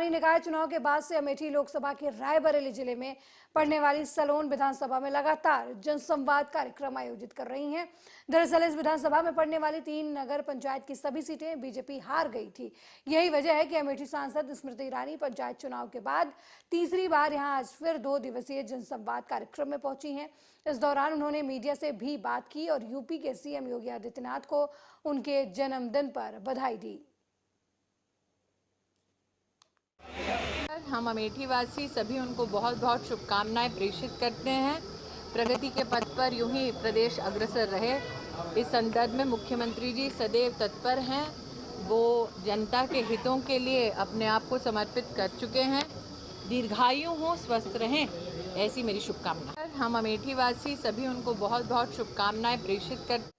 स्थानीय निकाय चुनाव के बाद से अमेठी लोकसभा के रायबरेली जिले में पड़ने वाली सलोन विधानसभा में लगातार जनसंवाद कार्यक्रम आयोजित कर रही हैं। दरअसल इस विधानसभा में पड़ने वाली 3 नगर पंचायत की सभी सीटें बीजेपी हार गई थी। यही वजह है कि अमेठी सांसद स्मृति ईरानी पंचायत चुनाव के बाद तीसरी बार यहां आज फिर 2 दिवसीय जनसंवाद कार्यक्रम में पहुंची हैं। इस दौरान उन्होंने मीडिया से भी बात की और यूपी के सीएम योगी आदित्यनाथ को उनके जन्मदिन पर बधाई दी। हम अमेठी वासी सभी उनको बहुत बहुत शुभकामनाएं प्रेषित करते हैं। प्रगति के पथ पर यूं ही प्रदेश अग्रसर रहे, इस संदर्भ में मुख्यमंत्री जी सदैव तत्पर हैं। वो जनता के हितों के लिए अपने आप को समर्पित कर चुके हैं। दीर्घायु हों, स्वस्थ रहें, ऐसी मेरी शुभकामना। हम अमेठी वासी सभी उनको बहुत बहुत शुभकामनाएं प्रेषित करते हैं।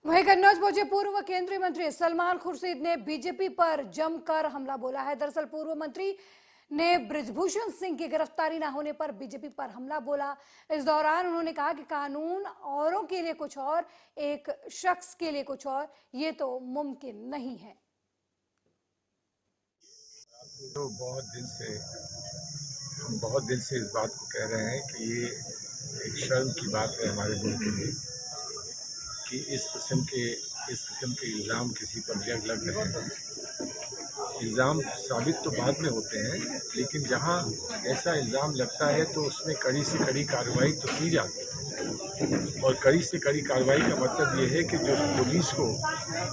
वहीं कन्नौज पहुंचे पूर्व केंद्रीय मंत्री सलमान खुर्शीद ने बीजेपी पर जमकर हमला बोला है। दरअसल पूर्व मंत्री ने बृजभूषण सिंह की गिरफ्तारी न होने पर बीजेपी पर हमला बोला। इस दौरान उन्होंने कहा कि कानून औरों के लिए कुछ और, एक शख्स के लिए कुछ और, ये तो मुमकिन नहीं है। तो हम बहुत दिन से इस बात को कह रहे हैं कि ये एक शर्म की बात है हमारे मुल्क के लिए कि इस किस्म के इल्ज़ाम किसी पर लग रहे हैं। इल्ज़ाम साबित तो बाद में होते हैं, लेकिन जहाँ ऐसा इल्ज़ाम लगता है तो उसमें कड़ी से कड़ी कार्रवाई तो की जाती है। और कड़ी से कड़ी कार्रवाई का मतलब ये है कि जो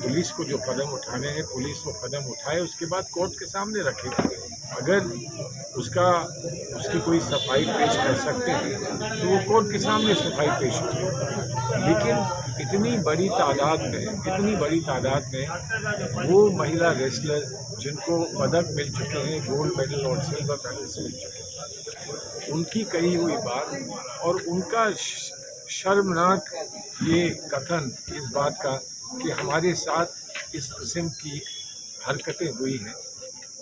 पुलिस को जो कदम उठाने हैं, पुलिस वो कदम उठाए, उसके बाद कोर्ट के सामने रखे। अगर उसकी कोई सफाई पेश कर सकते हैं तो वो कोर्ट के सामने सफाई पेश करें। लेकिन इतनी बड़ी तादाद में वो महिला रेसलर्स जिनको पदक मिल चुके हैं, गोल्ड मेडल और सिल्वर मेडल्स मिल चुके हैं, उनकी कही हुई बात और उनका शर्मनाक ये कथन इस बात का कि हमारे साथ इस किस्म की हरकतें हुई हैं,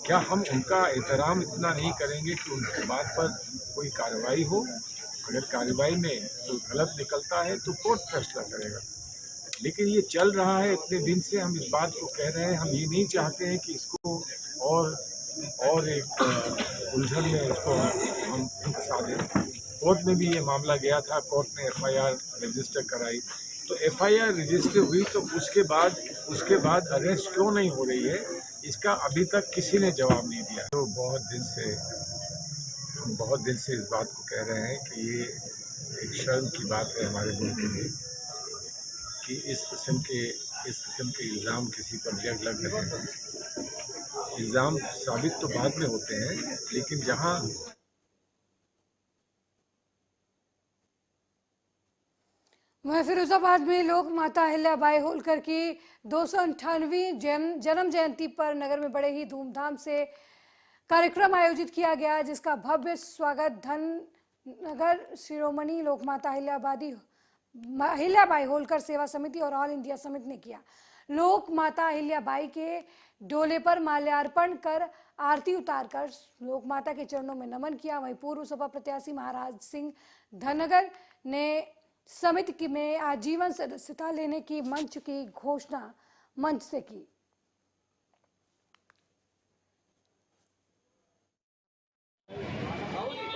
क्या हम उनका एहतराम इतना नहीं करेंगे कि उनकी बात पर कोई कार्रवाई हो? अगर कार्रवाई में कोई गलत निकलता है तो कोर्ट फैसला करेगा। लेकिन ये चल रहा है इतने दिन से, हम इस बात को कह रहे हैं। हम ये नहीं चाहते हैं कि इसको और एक उलझन में इसको हम फंसा दें। कोर्ट में भी ये मामला गया था, कोर्ट ने FIR रजिस्टर कराई, तो FIR रजिस्टर हुई तो उसके बाद अरेस्ट क्यों नहीं हो रही है, इसका अभी तक किसी ने जवाब नहीं दिया। तो हम बहुत दिन से इस बात को कह रहे हैं कि ये एक शर्म की बात है हमारे मुल्क के लिए कि इस किस्म के इल्ज़ाम किसी पर लग रहे हैं। इल्ज़ाम साबित तो बाद में होते हैं, लेकिन जहाँ वहीं फिरोजाबाद में लोक माता अहिल्याबाई होलकर की 298वीं जन्म जयंती पर नगर में बड़े ही धूमधाम से कार्यक्रम आयोजित किया गया, जिसका भव्य स्वागत धनगर शिरोमणि लोक माता अहिल्याबाई होलकर सेवा समिति और ऑल इंडिया समिति ने किया। लोक माता अहिल्याबाई के डोले पर माल्यार्पण कर आरती उतारकर लोक माता के चरणों में नमन किया। वहीं पूर्व सपा प्रत्याशी महाराज सिंह धनगर ने समिति में आजीवन सदस्यता लेने की मंच की घोषणा मंच से की।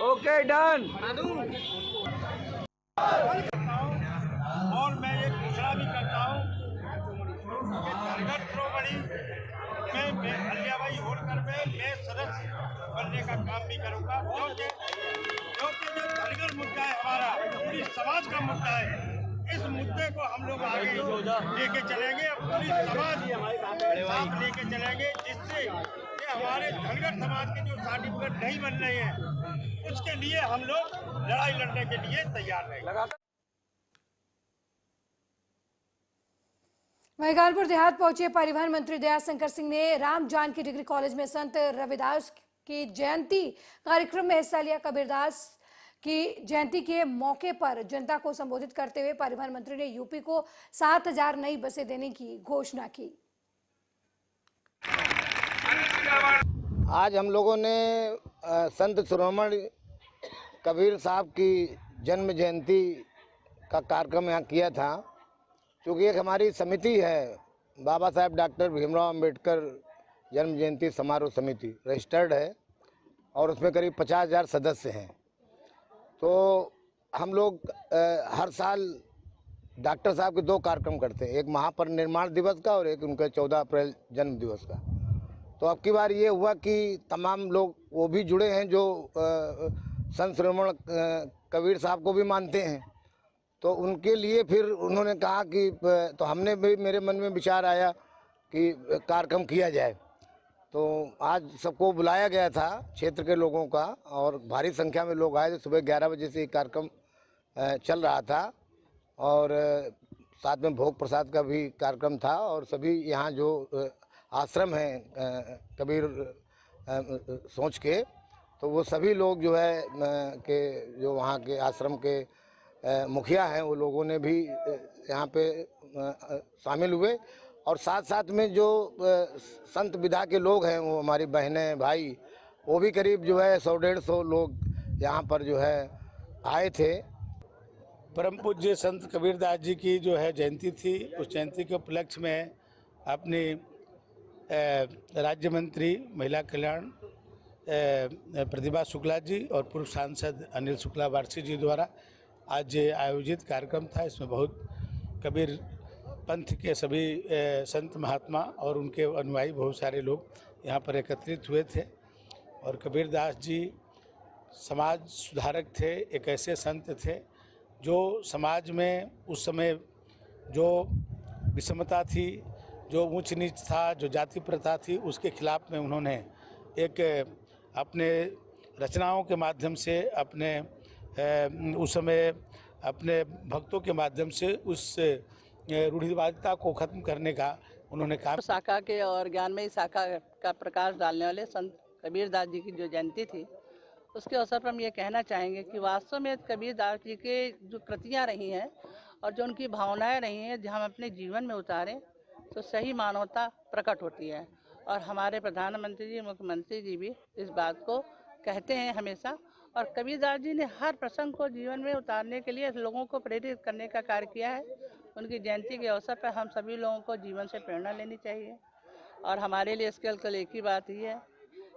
Okay done. और मैं ये घोषणा भी करता हूँ कि धनगर शिरोमणि में अहिल्याबाई होलकर में मैं सदस्य बनने का काम भी करूँगा, क्योंकि जो धनगर मुद्दा है हमारा, पूरी समाज का मुद्दा है। इस मुद्दे को हम लोग आगे लेके चलेंगे, पूरी समाज साथ लेके चलेंगे, जिससे कि हमारे धनगर समाज के जो सर्टिफिकेट नहीं बन रहे हैं, उसके लिए हम लोग लड़ाई लड़ने के लिए तैयार रहेंगे। वहीं कानपुर देहात पहुंचे परिवहन मंत्री दयाशंकर सिंह ने राम जानकी डिग्री कॉलेज में संत रविदास की जयंती कार्यक्रम में हिस्सा लिया। कबीरदास कि जयंती के मौके पर जनता को संबोधित करते हुए परिवहन मंत्री ने यूपी को 7,000 नई बसें देने की घोषणा की। आज हम लोगों ने संत शिरोमणि कबीर साहब की जन्म जयंती का कार्यक्रम यहाँ किया था। क्योंकि एक हमारी समिति है, बाबा साहेब डॉक्टर भीमराव अंबेडकर जन्म जयंती समारोह समिति रजिस्टर्ड है और उसमें करीब 50,000 सदस्य हैं। तो हम लोग हर साल डॉक्टर साहब के 2 कार्यक्रम करते हैं, एक महापरिनिर्वाण दिवस का और एक उनका 14 अप्रैल जन्म दिवस का। तो अब की बार ये हुआ कि तमाम लोग वो भी जुड़े हैं जो संत शिरोमणि कबीर साहब को भी मानते हैं। तो उनके लिए फिर उन्होंने कहा कि तो हमने भी, मेरे मन में विचार आया कि कार्यक्रम किया जाए। तो आज सबको बुलाया गया था क्षेत्र के लोगों का और भारी संख्या में लोग आए थे। सुबह 11 बजे से ये कार्यक्रम चल रहा था और साथ में भोग प्रसाद का भी कार्यक्रम था। और सभी यहाँ जो आश्रम हैं कबीर सोच के, तो वो सभी लोग जो है के जो वहाँ के आश्रम के मुखिया हैं वो लोगों ने भी यहाँ पे शामिल हुए। और साथ साथ में जो संत विधा के लोग हैं, वो हमारी बहनें भाई, वो भी करीब जो है 100-150 लोग यहाँ पर जो है आए थे। परम पूज्य संत कबीरदास जी की जो है जयंती थी, उस जयंती के उपलक्ष्य में अपनी राज्य मंत्री महिला कल्याण प्रतिभा शुक्ला जी और पूर्व सांसद अनिल शुक्ला वारसी जी द्वारा आज आयोजित कार्यक्रम था। इसमें बहुत कबीर पंथ के सभी संत महात्मा और उनके अनुयायी बहुत सारे लोग यहाँ पर एकत्रित हुए थे। और कबीरदास जी समाज सुधारक थे, एक ऐसे संत थे जो समाज में उस समय जो विषमता थी, जो ऊंच नीच था, जो जाति प्रथा थी, उसके खिलाफ में उन्होंने एक अपने रचनाओं के माध्यम से, अपने उस समय अपने भक्तों के माध्यम से उस रूढ़िवादिता को खत्म करने का उन्होंने काम। शाखा के और ज्ञानमयी शाखा का प्रकाश डालने वाले संत कबीरदास जी की जो जयंती थी, उसके अवसर पर हम ये कहना चाहेंगे कि वास्तव में कबीरदास जी के जो कृतियाँ रही हैं और जो उनकी भावनाएं रही हैं, जो हम अपने जीवन में उतारें तो सही मानवता प्रकट होती है। और हमारे प्रधानमंत्री जी, मुख्यमंत्री जी भी इस बात को कहते हैं हमेशा। और कबीरदास जी ने हर प्रसंग को जीवन में उतारने के लिए लोगों को प्रेरित करने का कार्य किया है। उनकी जयंती के अवसर पर हम सभी लोगों को जीवन से प्रेरणा लेनी चाहिए। और हमारे लिए इसके कल एक ही बात ही है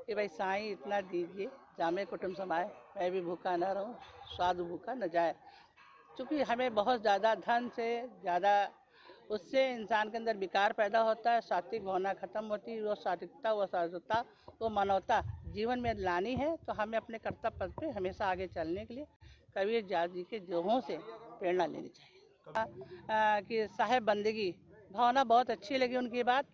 कि भाई साईं इतना दीजिए जामे कुटुंब समाए, मैं भी भूखा न रहूं, स्वादु भूखा न जाए। क्योंकि हमें बहुत ज़्यादा धन से ज़्यादा उससे इंसान के अंदर विकार पैदा होता है, सात्विक भावना खत्म होती है। वो सात्विकता, वो साधुता, वो मानवता जीवन में लानी है। तो हमें अपने कर्तव्य पथ पे हमेशा आगे चलने के लिए कबीरदास जी के दोहों से प्रेरणा लेनी चाहिए। कि साहेब बंदगी भावना बहुत अच्छी लगी उनकी बात,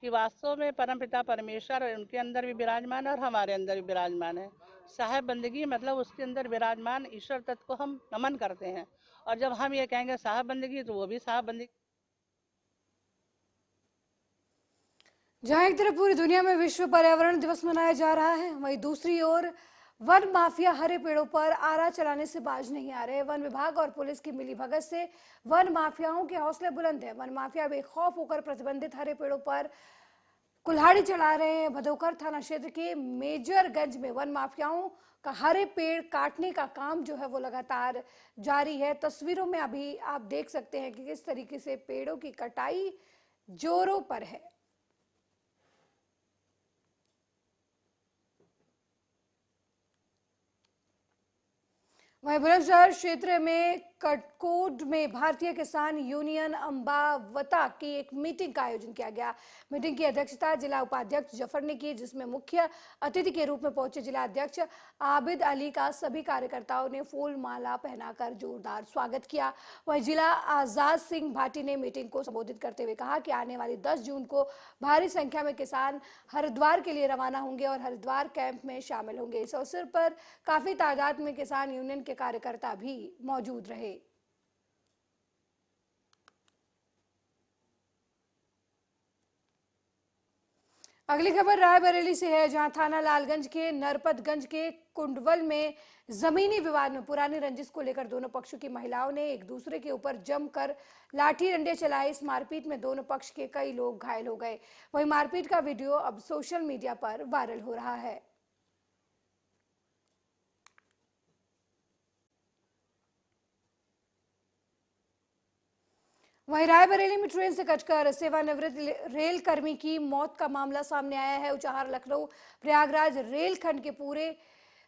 कि वास्तव में परमपिता परमेश्वर उनके अंदर भी विराजमान है और हमारे अंदर भी विराजमान है। साहेब बंदगी मतलब उसके अंदर विराजमान ईश्वर तत्व को हम नमन करते हैं। और जब हम ये कहेंगे साहेब बंदगी, तो वो भी साहेब बंदगी। जहां एक तरफ पूरी दुनिया में विश्व पर्यावरण दिवस मनाया जा रहा है, वहीं दूसरी ओर वन माफिया हरे पेड़ों पर आरा चलाने से बाज नहीं आ रहे। वन विभाग और पुलिस की मिलीभगत से वन माफियाओं के हौसले बुलंद हैं। वन माफिया बेखौफ होकर प्रतिबंधित हरे पेड़ों पर कुल्हाड़ी चला रहे हैं। भदोकर थाना क्षेत्र के मेजरगंज में वन माफियाओं का हरे पेड़ काटने का काम जो है वो लगातार जारी है। तस्वीरों में अभी आप देख सकते हैं कि किस तरीके से पेड़ों की कटाई जोरों पर है। वहीं बुलंदशहर क्षेत्र में कटकोट में भारतीय किसान यूनियन अंबावता की एक मीटिंग का आयोजन किया गया। मीटिंग की अध्यक्षता जिला उपाध्यक्ष जफर ने की, जिसमें मुख्य अतिथि के रूप में पहुंचे जिला अध्यक्ष आबिद अली का सभी कार्यकर्ताओं ने फूल माला पहनाकर जोरदार स्वागत किया। वहीं जिला आजाद सिंह भाटी ने मीटिंग को संबोधित करते हुए कहा कि आने वाली 10 जून को भारी संख्या में किसान हरिद्वार के लिए रवाना होंगे और हरिद्वार कैंप में शामिल होंगे। इस अवसर पर काफी तादाद में किसान यूनियन के कार्यकर्ता भी मौजूद रहे। अगली खबर रायबरेली से है, जहां थाना लालगंज के नरपतगंज के कुंडवल में जमीनी विवाद में पुरानी रंजिश को लेकर दोनों पक्षों की महिलाओं ने एक दूसरे के ऊपर जमकर लाठी डंडे चलाए। इस मारपीट में दोनों पक्ष के कई लोग घायल हो गए। वहीं मारपीट का वीडियो अब सोशल मीडिया पर वायरल हो रहा है। वहीं रायबरेली में ट्रेन से कटकर सेवानिवृत्त रेल कर्मी की मौत का मामला सामने आया है। उचाहार लखनऊ प्रयागराज रेल खंड के पूरे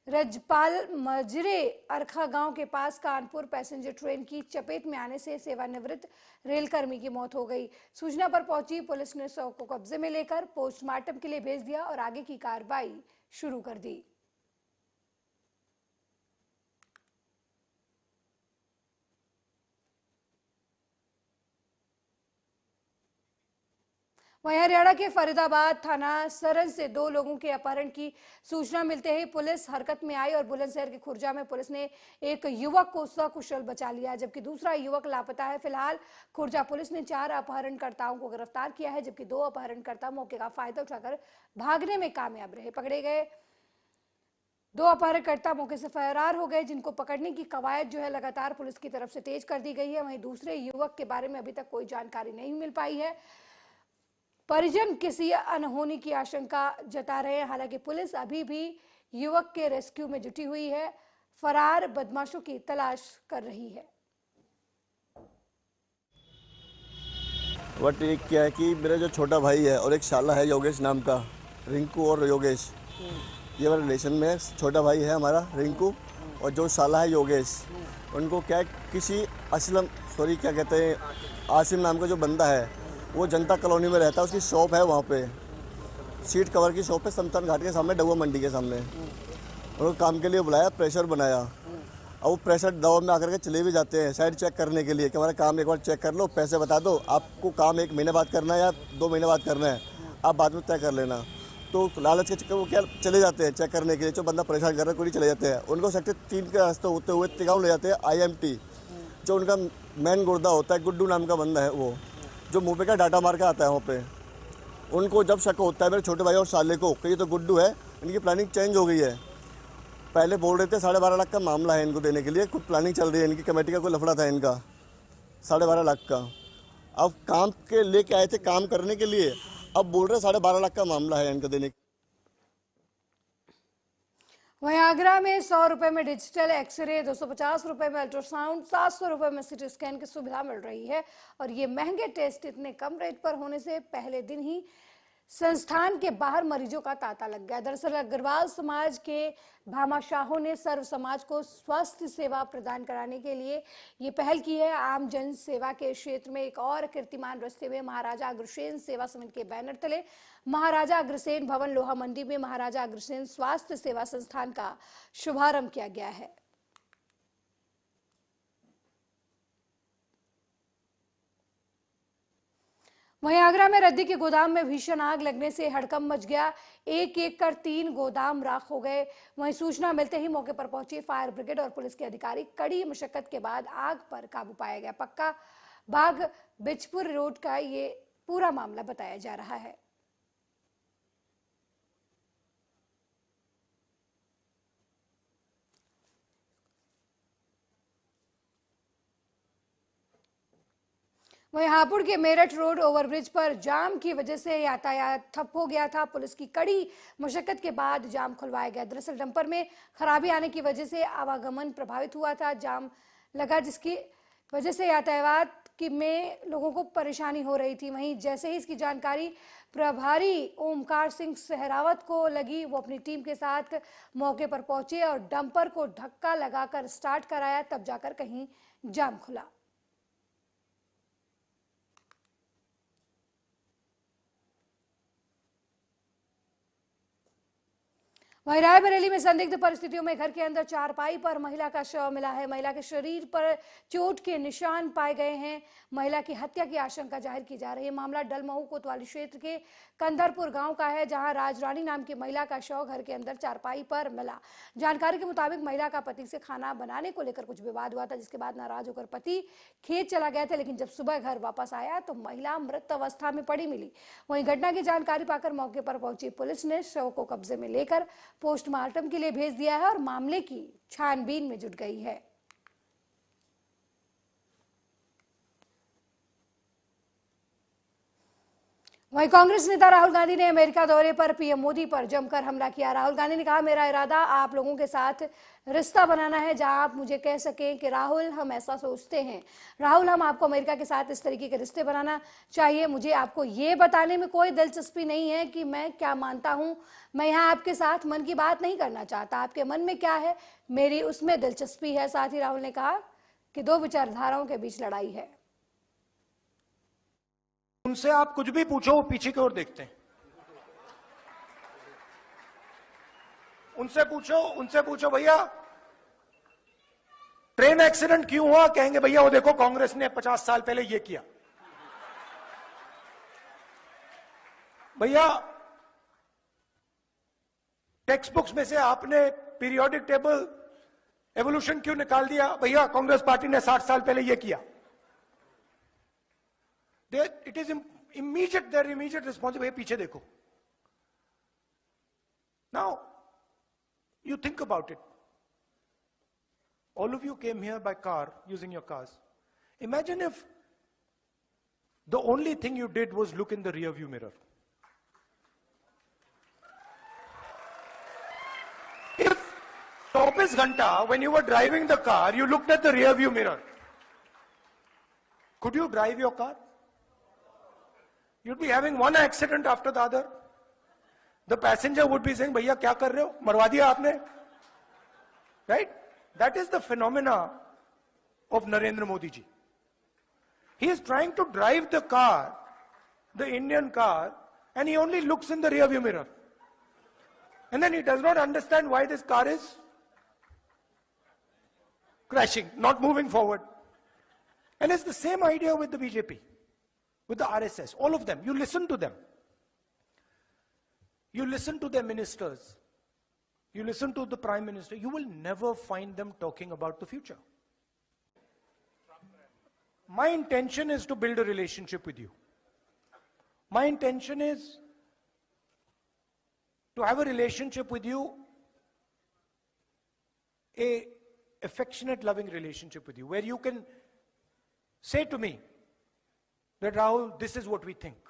रजपाल मजरे अरखा गांव के पास कानपुर पैसेंजर ट्रेन की चपेट में आने से सेवानिवृत्त रेल कर्मी की मौत हो गई। सूचना पर पहुंची पुलिस ने शव को कब्जे में लेकर पोस्टमार्टम के लिए भेज दिया और आगे की कार्रवाई शुरू कर दी। वहीं हरियाणा के फरीदाबाद थाना सरन से 2 लोगों के अपहरण की सूचना मिलते ही पुलिस हरकत में आई और बुलंदशहर के खुर्जा में पुलिस ने एक युवक को सकुशल बचा लिया, जबकि दूसरा युवक लापता है। फिलहाल खुर्जा पुलिस ने 4 अपहरणकर्ताओं को गिरफ्तार किया है, जबकि 2 अपहरणकर्ता मौके का फायदा उठाकर भागने में कामयाब रहे। पकड़े गए 2 अपहरणकर्ता मौके से फरार हो गए, जिनको पकड़ने की कवायद जो है लगातार पुलिस की तरफ से तेज कर दी गई है। वहीं दूसरे युवक के बारे में अभी तक कोई जानकारी नहीं मिल पाई है। परिजन किसी अनहोनी की आशंका जता रहे हैं। हालांकि पुलिस अभी भी युवक के रेस्क्यू में जुटी हुई है, फरार बदमाशों की तलाश कर रही है। बट एक क्या है कि मेरा जो छोटा भाई है और एक शाला है योगेश नाम का, रिंकू और योगेश, ये हमारे रिलेशन में छोटा भाई है हमारा रिंकू, और जो शाला है योगेश, उनको क्या है किसी क्या कहते हैं आसिम नाम का जो बंदा है, वो जनता कॉलोनी में रहता है, उसकी शॉप है वहाँ पे, सीट कवर की शॉप है, शमशान घाट के सामने, डबुआ मंडी के सामने। उनको काम के लिए बुलाया, प्रेशर बनाया, और वो प्रेशर दवा में आकर के चले भी जाते हैं साइड चेक करने के लिए कि हमारा काम एक बार चेक कर लो, पैसे बता दो, आपको काम 1 महीने बाद करना है या 2 महीने बाद करना है, आप बाद में तय कर लेना। तो लालच के चक्कर वो क्या चले जाते हैं चेक करने के लिए, जो बंदा परेशान कर रहा है कोई चले जाते हैं। उनको सेक्टर 3 के रास्ते होते हुए तिगांव ले जाते हैं IMT, जो उनका मेन गुर्दा होता है, गुड्डू नाम का बंदा है वो, जो मुंह पे का डाटा मार के आता है वहाँ पे। उनको जब शक होता है मेरे छोटे भाई और साले को कि ये तो गुड्डू है, इनकी प्लानिंग चेंज हो गई है। पहले बोल रहे थे 12.5 लाख का मामला है इनको देने के लिए, कुछ प्लानिंग चल रही है, इनकी कमेटी का कोई लफड़ा था इनका 12.5 लाख का। अब काम के लेके आए थे काम करने के लिए, अब बोल रहे 12.5 लाख का मामला है इनका देने। वहीं आगरा में 100 रुपए में डिजिटल एक्सरे, 250 रुपए में अल्ट्रासाउंड, 700 रुपए में CT स्कैन की सुविधा मिल रही है। और ये महंगे टेस्ट इतने कम रेट पर होने से पहले दिन ही संस्थान के बाहर मरीजों का तांता लग गया। दरअसल अग्रवाल समाज के भामाशाहों ने सर्व समाज को स्वास्थ्य सेवा प्रदान कराने के लिए ये पहल की है। आम जन सेवा के क्षेत्र में एक और कीर्तिमान रचते हुए महाराजा अग्रसेन सेवा समिति के बैनर तले महाराजा अग्रसेन भवन लोहा मंडी में महाराजा अग्रसेन स्वास्थ्य सेवा संस्थान का शुभारंभ किया गया है। वहीं आगरा में रद्दी के गोदाम में भीषण आग लगने से हड़कंप मच गया। एक एक कर 3 गोदाम राख हो गए। वहीं सूचना मिलते ही मौके पर पहुंची फायर ब्रिगेड और पुलिस के अधिकारी, कड़ी मशक्कत के बाद आग पर काबू पाया गया। पक्का बाग बिजपुर रोड का ये पूरा मामला बताया जा रहा है। वहीं हापुड़ के मेरठ रोड ओवरब्रिज पर जाम की वजह से यातायात ठप हो गया था। पुलिस की कड़ी मशक्कत के बाद जाम खुलवाया गया। दरअसल डंपर में खराबी आने की वजह से आवागमन प्रभावित हुआ था। जाम लगा जिसकी वजह से यातायात में लोगों को परेशानी हो रही थी। वहीं जैसे ही इसकी जानकारी प्रभारी ओमकार सिंह सहरावत को लगी, वो अपनी टीम के साथ मौके पर पहुंचे और डंपर को धक्का लगाकर स्टार्ट कराया, तब जाकर कहीं जाम खुला। वहीं रायबरेली में संदिग्ध परिस्थितियों में घर के अंदर चारपाई पर महिला का शव मिला है। महिला के शरीर पर चोट के निशान पाए गए हैं। महिला की हत्या की आशंका जाहिर की जा रही है। मामला डलमऊ कोतवाली क्षेत्र के कंदरपुर गांव का है, जहां राजरानी नाम की महिला का शव घर के अंदर चारपाई पर मिला। जानकारी के मुताबिक महिला का पति से खाना बनाने को लेकर कुछ विवाद हुआ था, जिसके बाद नाराज होकर पति खेत चला गया था, लेकिन जब सुबह घर वापस आया तो महिला मृत अवस्था में पड़ी मिली। वहीं घटना की जानकारी पाकर मौके पर पहुंची पुलिस ने शव को कब्जे में लेकर पोस्टमार्टम के लिए भेज दिया है और मामले की छानबीन में जुट गई है। वहीं कांग्रेस नेता राहुल गांधी ने अमेरिका दौरे पर पीएम मोदी पर जमकर हमला किया। राहुल गांधी ने कहा, मेरा इरादा आप लोगों के साथ रिश्ता बनाना है, जहां आप मुझे कह सकें कि राहुल हम ऐसा सोचते हैं। राहुल, हम आपको अमेरिका के साथ इस तरीके के रिश्ते बनाना चाहिए। मुझे आपको ये बताने में कोई दिलचस्पी नहीं है कि मैं क्या मानता हूं। मैं यहाँ आपके साथ मन की बात नहीं करना चाहता। आपके मन में क्या है, मेरी उसमें दिलचस्पी है। साथ ही राहुल ने कहा कि दो विचारधाराओं के बीच लड़ाई है। उनसे आप कुछ भी पूछो, वो पीछे की ओर देखते हैं। उनसे पूछो भैया ट्रेन एक्सीडेंट क्यों हुआ, कहेंगे भैया वो देखो कांग्रेस ने 50 साल पहले ये किया। भैया टेक्स्ट बुक्स में से आपने पीरियोडिक टेबल एवोल्यूशन क्यों निकाल दिया, भैया कांग्रेस पार्टी ने 60 साल पहले ये किया। It is immediate, their immediate response. भैया पीछे देखो। Now, you think about it. All of you came here by car, using your cars. Imagine if the only thing you did was look in the rear view mirror. If 24 घंटा, when you were driving the car, you looked at the rear view mirror, could you drive your car? You'd be having one accident after the other. The passenger would be saying, भैया क्या कर रहे हो, मरवा दिया आपने, right? That is the phenomena of Narendra Modi ji. He is trying to drive the car, the Indian car, and he only looks in the rear view mirror. And then he does not understand why this car is crashing, not moving forward. And it's the same idea with the BJP. With the RSS, all of them, you listen to them. You listen to their ministers. You listen to the Prime Minister. You will never find them talking about the future. My intention is to build a relationship with you. My intention is to have a relationship with you, a affectionate, loving relationship with you, where you can say to me, that Rahul, this is what we think.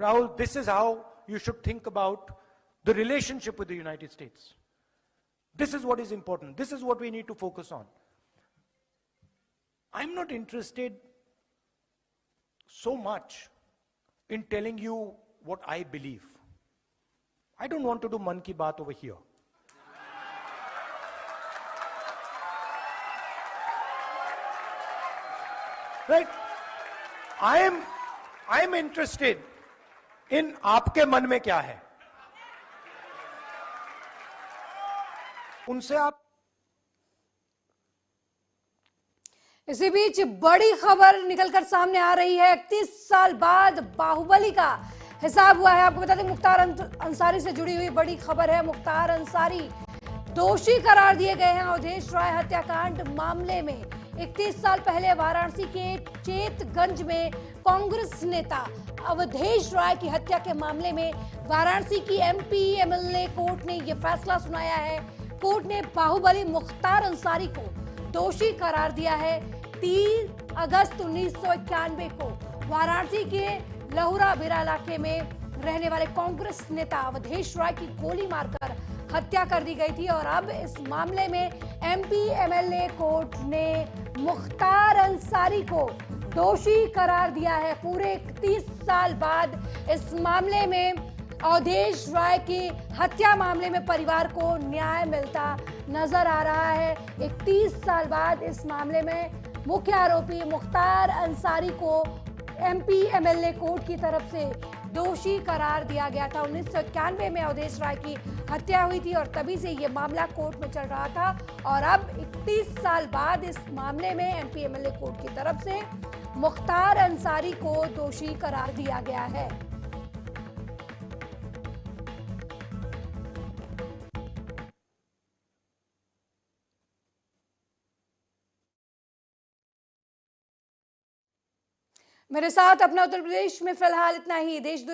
Rahul, this is how you should think about the relationship with the United States. This is what is important. This is what we need to focus on. I'm not interested so much in telling you what I believe. I don't want to do Man Ki Baat over here. Right? I am interested in आपके मन में क्या है। उनसे आप। इसी बीच बड़ी खबर निकलकर सामने आ रही है। 31 साल बाद बाहुबली का हिसाब हुआ है। आपको बता दें, मुख्तार अंसारी से जुड़ी हुई बड़ी खबर है। मुख्तार अंसारी दोषी करार दिए गए हैं अवधेश राय हत्याकांड मामले में। 31 साल पहले वाराणसी के चेतगंज में कांग्रेस नेता अवधेश राय की हत्या के मामले में वाराणसी की एमपी एमएलए कोर्ट ने यह फैसला सुनाया है। कोर्ट ने बाहुबली मुख्तार अंसारी को दोषी करार दिया है। 3 अगस्त 1991 को वाराणसी के लहुरा बिरा इलाके में रहने वाले कांग्रेस नेता अवधेश राय की गोली मारकर हत्या कर दी गई थी और अब इस मामले में एमपी एमएलए कोर्ट ने मुख्तार अंसारी को दोषी करार दिया है। पूरे 31 साल बाद इस मामले में अवधेश राय की हत्या मामले में परिवार को न्याय मिलता नजर आ रहा है। 31 साल बाद इस मामले में मुख्य आरोपी मुख्तार अंसारी को एमपी एमएलए कोर्ट की तरफ से दोषी करार दिया गया था। 1991 में अवधेश राय की हत्या हुई थी और तभी से ये मामला कोर्ट में चल रहा था और अब 31 साल बाद इस मामले में एमपी एमएलए कोर्ट की तरफ से मुख्तार अंसारी को दोषी करार दिया गया है। मेरे साथ अपना उत्तर प्रदेश में फिलहाल इतना ही। देश